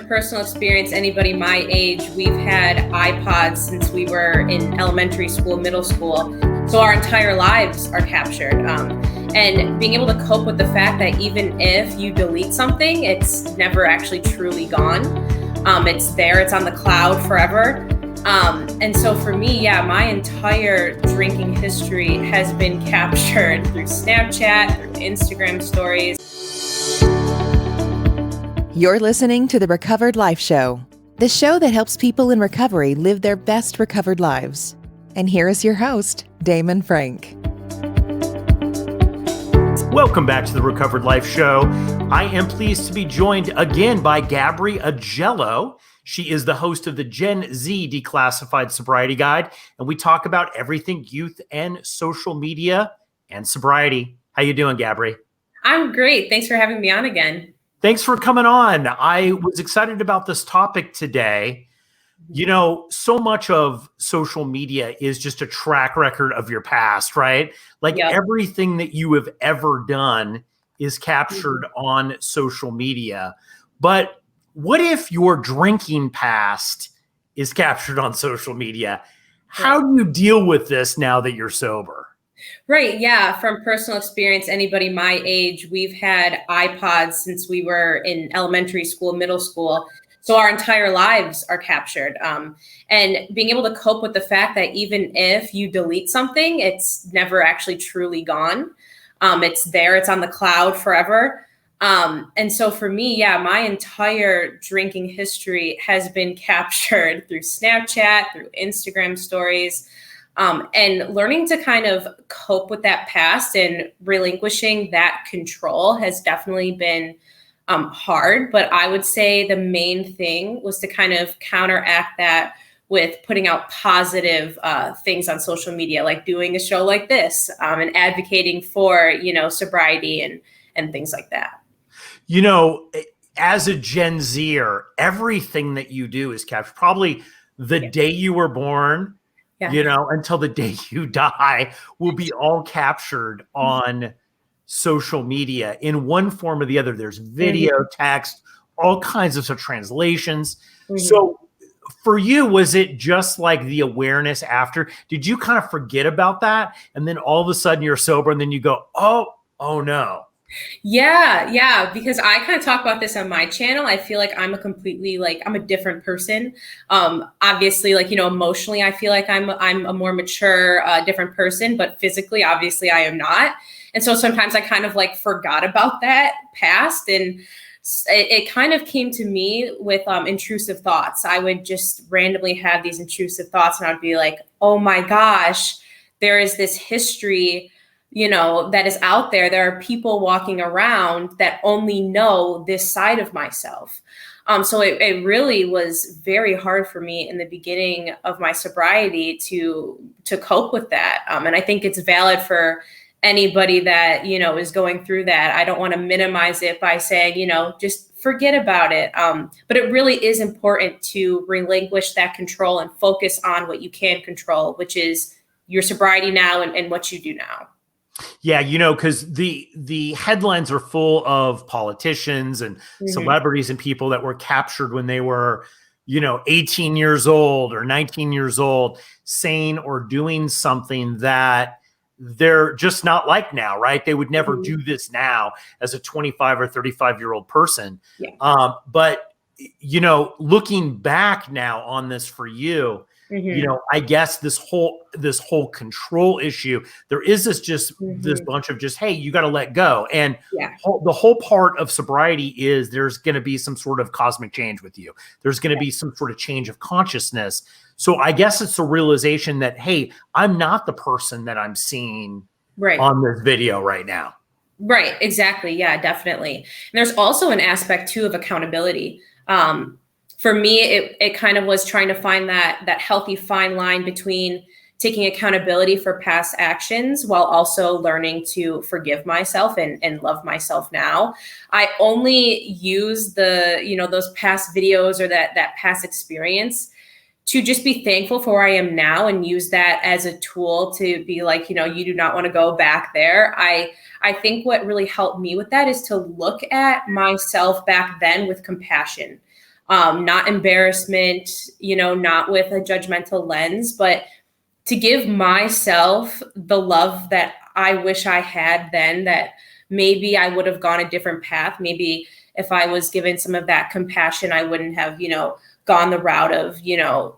Personal experience, anybody my age, we've had iPods since we were in elementary school, middle school. So our entire lives are captured. And being able to cope with the fact that even if you delete something, it's never actually truly gone. It's there, it's on the cloud forever. And so for me, my entire drinking history has been captured through Snapchat, through Instagram stories. You're listening to The Recovered Life Show, the show that helps people in recovery live their best recovered lives. And here is your host, Damon Frank. Welcome back to The Recovered Life Show. I am pleased to be joined again by Gabri Agello. She is the host of the Gen Z Declassified Sobriety Guide, and we talk about everything youth and social media and sobriety. How you doing, Gabri? I'm great. Thanks for having me on again. Thanks for coming on. I was excited about this topic today. You know, so much of social media is just a track record of your past, right? Like everything that you have ever done is captured on social media. But what if your drinking past is captured on social media? How do you deal with this now that you're sober? Right. Yeah. From personal experience, anybody my age, we've had iPods since we were in elementary school, middle school. So our entire lives are captured. And being able to cope with the fact that even if you delete something, it's never actually truly gone. It's there, it's on the cloud forever. And so for me, my entire drinking history has been captured through Snapchat, through Instagram stories. And learning to kind of cope with that past and relinquishing that control has definitely been hard. But I would say the main thing was to kind of counteract that with putting out positive things on social media, like doing a show like this and advocating for, sobriety and things like that. You know, as a Gen Xer, everything that you do is captured. Probably the day you were born, until the day you die will be all captured on social media in one form or the other. There's video, text, all kinds of translations. So for you, was it just like the awareness after? Did you kind of forget about that? And then all of a sudden you're sober and then you go, oh no. Yeah, because I kind of talk about this on my channel. I feel like I'm a different person. Obviously, emotionally, I feel like I'm a more mature, different person, but physically, obviously, I am not. And so sometimes I kind of forgot about that past, and it kind of came to me with intrusive thoughts. I would just randomly have these intrusive thoughts, and I'd be like, oh my gosh, there is this history that is out there. There are people walking around that only know this side of myself. So it really was very hard for me in the beginning of my sobriety to cope with that. And I think it's valid for anybody that, is going through that. I don't want to minimize it by saying, just forget about it. But it really is important to relinquish that control and focus on what you can control, which is your sobriety now and what you do now. Yeah, because the headlines are full of politicians and celebrities and people that were captured when they were, 18 years old or 19 years old, saying or doing something that they're just not like now, right? They would never do this now as a 25 or 35-year-old person. Yeah. But, looking back now on this for you, I guess this whole control issue, there is this bunch of hey, you got to let go. And the whole part of sobriety is there's going to be some sort of cosmic change with you. There's going to be some sort of change of consciousness. So I guess it's a realization that, hey, I'm not the person that I'm seeing on this video right now. Right. Exactly. Yeah, definitely. And there's also an aspect too of accountability. For me, it kind of was trying to find that healthy fine line between taking accountability for past actions while also learning to forgive myself and love myself now. I only use those past videos or that past experience to just be thankful for where I am now and use that as a tool to be like, you do not want to go back there. I think what really helped me with that is to look at myself back then with compassion. not embarrassment, not with a judgmental lens, but to give myself the love that I wish I had then, that maybe I would have gone a different path. Maybe if I was given some of that compassion, I wouldn't have, gone the route of,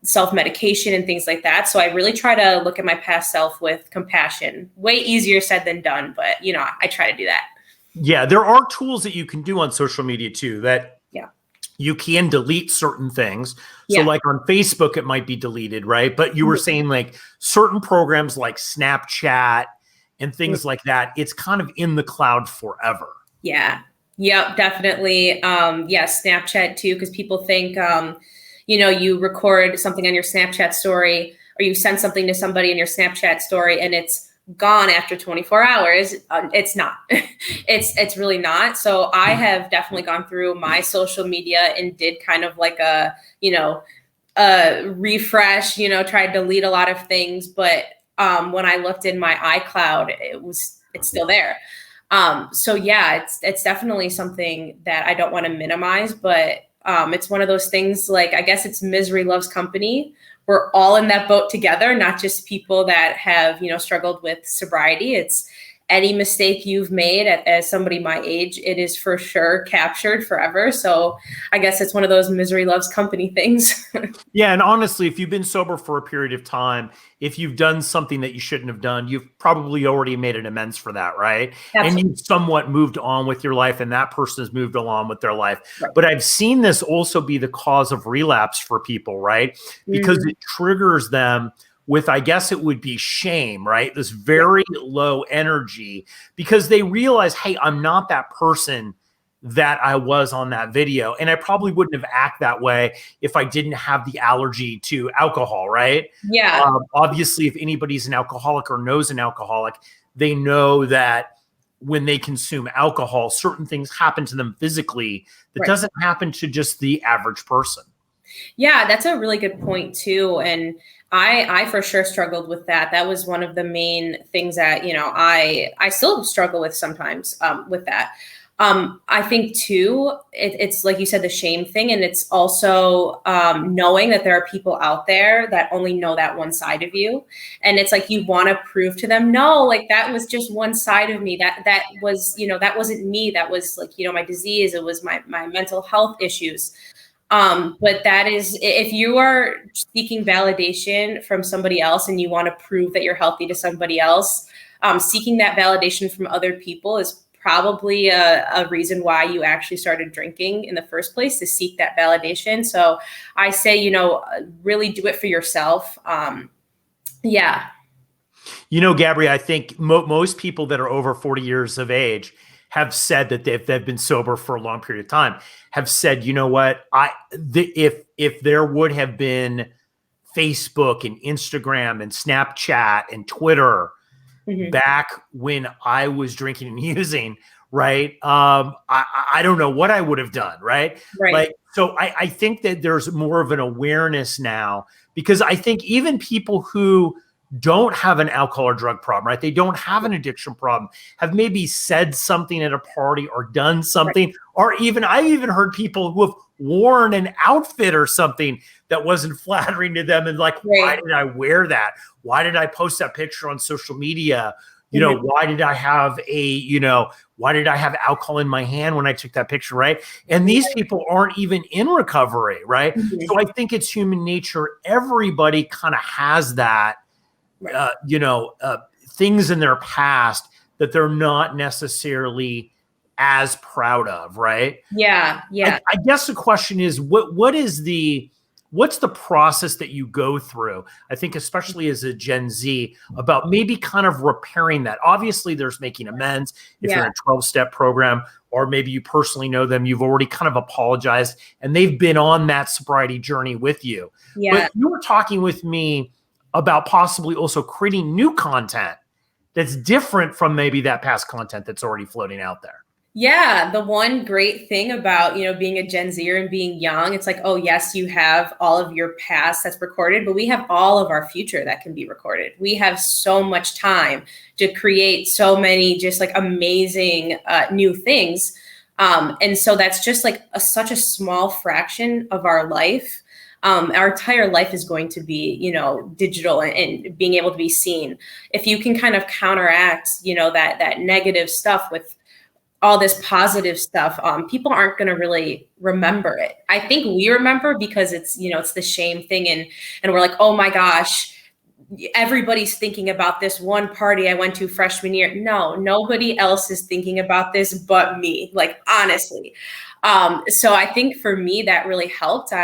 self-medication and things like that. So I really try to look at my past self with compassion. Way easier said than done, but I try to do that. Yeah, there are tools that you can do on social media too, that you can delete certain things. So like on Facebook, it might be deleted, right? But you were saying like certain programs like Snapchat and things like that, it's kind of in the cloud forever. Yeah. Yep, definitely. Snapchat too, because people think, you record something on your Snapchat story, or you send something to somebody in your Snapchat story and it's gone after 24 hours. It's not. It's really not. So I have definitely gone through my social media and did kind of like a refresh, tried to delete a lot of things. But when I looked in my iCloud, it's still there. It's definitely something that I don't want to minimize, but it's one of those things, like, I guess it's misery loves company. We're all in that boat together, not just people that have, struggled with sobriety. It's any mistake you've made as somebody my age, it is for sure captured forever. So I guess it's one of those misery loves company things. Yeah. And honestly, if you've been sober for a period of time, if you've done something that you shouldn't have done, you've probably already made an amends for that, right? Absolutely. And you've somewhat moved on with your life, and that person has moved along with their life. Right. But I've seen this also be the cause of relapse for people, right? Because it triggers them with, I guess it would be shame, right? This very low energy, because they realize, hey, I'm not that person that I was on that video. And I probably wouldn't have acted that way if I didn't have the allergy to alcohol, right? Yeah. Obviously, if anybody's an alcoholic or knows an alcoholic, they know that when they consume alcohol, certain things happen to them physically that doesn't happen to just the average person. Yeah, that's a really good point too. And I for sure struggled with that. That was one of the main things that, I still struggle with sometimes with that. I think too, it's like you said, the shame thing. And it's also knowing that there are people out there that only know that one side of you. And it's like, you want to prove to them, no, like that was just one side of me. That was, that wasn't me. That was like, my disease. It was my mental health issues. But that is, if you are seeking validation from somebody else and you want to prove that you're healthy to somebody else, seeking that validation from other people is probably a reason why you actually started drinking in the first place, to seek that validation. So I say, really do it for yourself. Gabby, I think most people that are over 40 years of age have said that they've been sober for a long period of time, have said, you know what, if there would have been Facebook and Instagram and Snapchat and Twitter back when I was drinking and using, right? I don't know what I would have done, right? Like, so I think that there's more of an awareness now, because I think even people who don't have an alcohol or drug problem, right? They don't have an addiction problem, have maybe said something at a party or done something, or I've even heard people who have worn an outfit or something that wasn't flattering to them. And like, why did I wear that? Why did I post that picture on social media? Why did I have why did I have alcohol in my hand when I took that picture, right? And these people aren't even in recovery, right? So I think it's human nature. Everybody kind of has that, things in their past that they're not necessarily as proud of, right? Yeah. I guess the question is, what's the process that you go through? I think especially as a Gen Z, about maybe kind of repairing that. Obviously, there's making amends if you're in a 12-step program, or maybe you personally know them, you've already kind of apologized and they've been on that sobriety journey with you. Yeah. But you were talking with me about possibly also creating new content that's different from maybe that past content that's already floating out there. Yeah. The one great thing about, being a Gen Xer and being young, it's like, oh yes, you have all of your past that's recorded, but we have all of our future that can be recorded. We have so much time to create so many just like amazing new things. And so that's just like such a small fraction of our life. Our entire life is going to be, digital and being able to be seen. If you can kind of counteract, that negative stuff with all this positive stuff, people aren't going to really remember it. I think we remember because it's, it's the shame thing. And we're like, oh my gosh, everybody's thinking about this one party I went to freshman year. No, nobody else is thinking about this but me, like, honestly. So I think for me, that really helped.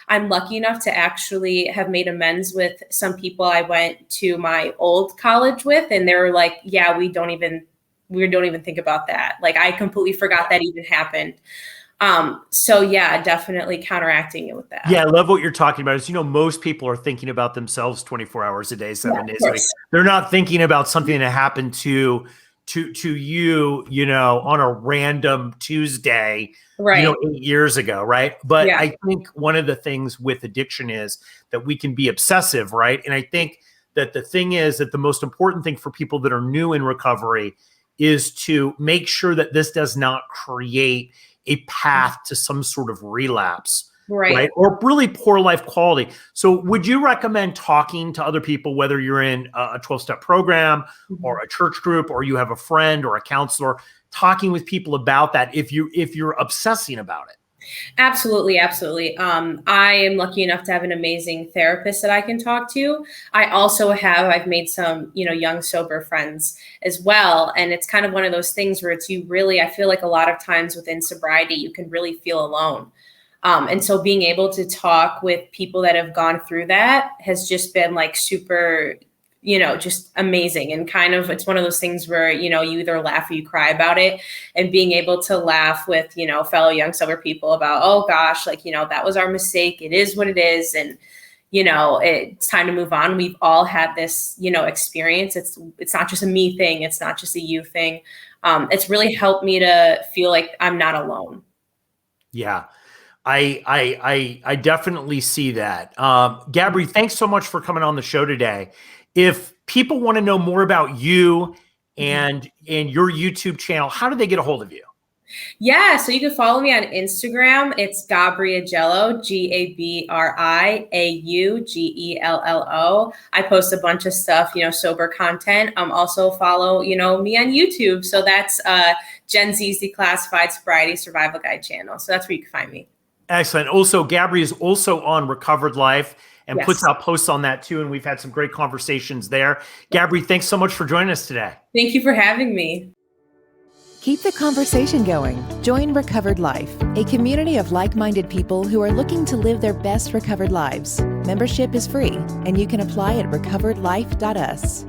I'm lucky enough to actually have made amends with some people I went to my old college with, and they were like, yeah, we don't even think about that. Like, I completely forgot that even happened. So yeah, definitely counteracting it with that. Yeah, I love what you're talking about. Is, most people are thinking about themselves 24 hours a day, 7 days a week. They're not thinking about something that happened to you, on a random Tuesday, right. 8 years ago, right? But I think one of the things with addiction is that we can be obsessive, right? And I think that the thing is that the most important thing for people that are new in recovery is to make sure that this does not create a path to some sort of relapse, right? Or really poor life quality. So would you recommend talking to other people, whether you're in a 12-step program or a church group, or you have a friend or a counselor, talking with people about that if you're obsessing about it? Absolutely. Absolutely. I am lucky enough to have an amazing therapist that I can talk to. I've made some, young, sober friends as well. And it's kind of one of those things where I feel like a lot of times within sobriety, you can really feel alone. And so being able to talk with people that have gone through that has just been like super, just amazing. And kind of, it's one of those things where, you either laugh or you cry about it, and being able to laugh with, fellow young sober people about, oh gosh, like, that was our mistake. It is what it is. And, it's time to move on. We've all had this, experience. It's not just a me thing. It's not just a you thing. It's really helped me to feel like I'm not alone. Yeah. I definitely see that. Gabby, thanks so much for coming on the show today. If people want to know more about you and your YouTube channel, how do they get a hold of you? Yeah, so you can follow me on Instagram. It's Gabriagello, GABRIAUGELLO. I post a bunch of stuff, sober content. Also follow, me on YouTube. So that's Gen X's Declassified Sobriety Survival Guide channel. So that's where you can find me. Excellent. Also, Gabby is also on Recovered Life and puts out posts on that too. And we've had some great conversations there. Gabby, thanks so much for joining us today. Thank you for having me. Keep the conversation going. Join Recovered Life, a community of like-minded people who are looking to live their best recovered lives. Membership is free, and you can apply at recoveredlife.us.